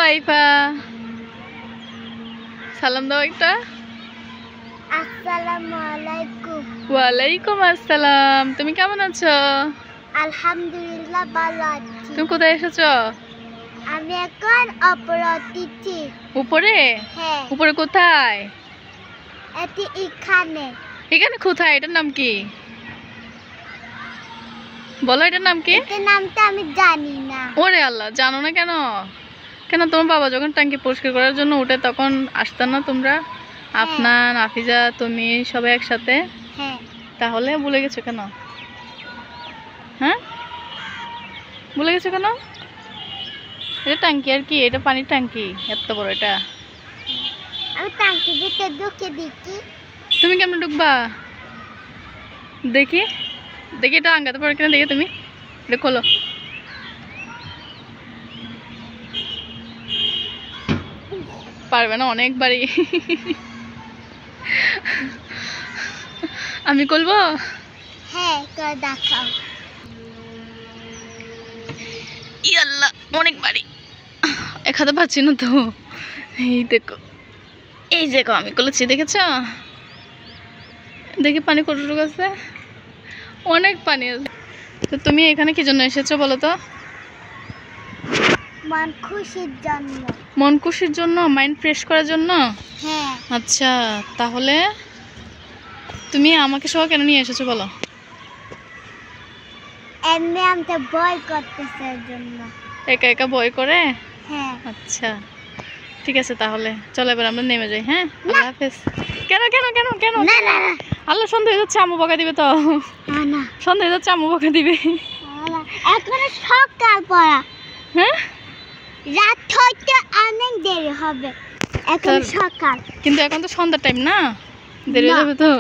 IIFA, সালাম দাও একটা। আসসালামু আলাইকুম। ওয়ালাইকুম আসসালাম। তুমি কেমন আছো? আলহামদুলিল্লাহ ভালো আছি। তুমি কোথায় এসেছো? আমি এখন উপরে উঠেছি। উপরে? হ্যাঁ। উপরে কোথায়? এটি এখানে। এখানে কোথায়? এটার নাম কি বলো, এটার নাম কি? এটার নামটা আমি জানি না। ওরে আল্লাহ, জানো না কেন? কেন তোমার বাবা যখন ট্যাঙ্কি পরিষ্কার করার জন্য উঠে তখন আসতা না তোমরা? আফনান, আফিজা, তুমি সবাই একসাথে? হ্যাঁ। তাহলে ভুলে গেছো কেন? হ্যাঁ, ভুলে গেছো কেন? এটা ট্যাঙ্কি আর কি, এটা পানির ট্যাঙ্কি এত বড় এটা। আমি ট্যাঙ্কির ভিতরে ঢুকে দিচ্ছি। তুমি কেমন ঢুকবা? দেখি দেখি, এটা আঙ্গাতে পারো কিনা দেখি। তুমি এটা খোলো। পারবে না, অনেক বাড়ি। আমি খুলবো? হ্যাঁ, করে দেখাও। ইয়াল্লা, অনেক বাড়ি। এক হাতে পাচ্ছি না তো। এই দেখো, এই দেখো আমি খুলেছি, দেখেছ? দেখি পানি কতটুকু আছে। অনেক পানি আছে। তো তুমি এখানে কি জন্য এসেছো বলো তো? মন খুশির জন্য। মন খুশির জন্য, মাইন্ড ফ্রেশ করার জন্য? হ্যাঁ। আচ্ছা, তাহলে তুমি আমাকে সহ কেন নিয়ে এসেছো বলো? এমনি আমাকে ভয় করতেছে এর জন্য। একা একা ভয় করে? হ্যাঁ। আচ্ছা ঠিক আছে, তাহলে চলো এবার আমরা নেমে যাই। হ্যাঁ, আল্লাহ হাফেজ। কেন কেন কেন কেন? না না না আল্লাহ, সন্ধ্যা হয়ে যাচ্ছে, আম্মু বকা দিবে তো। না। সন্ধ্যা হয়ে যাচ্ছে, আম্মু বকা দিবে। এখন সকাল পড়া, হ্যাঁ, রাত হইতে অনেক দেরি হবে। এখন চল। সকাল। কিন্তু এখন তো সন্ধ্যার টাইম না, দেরি হয়ে না। যাবে তো।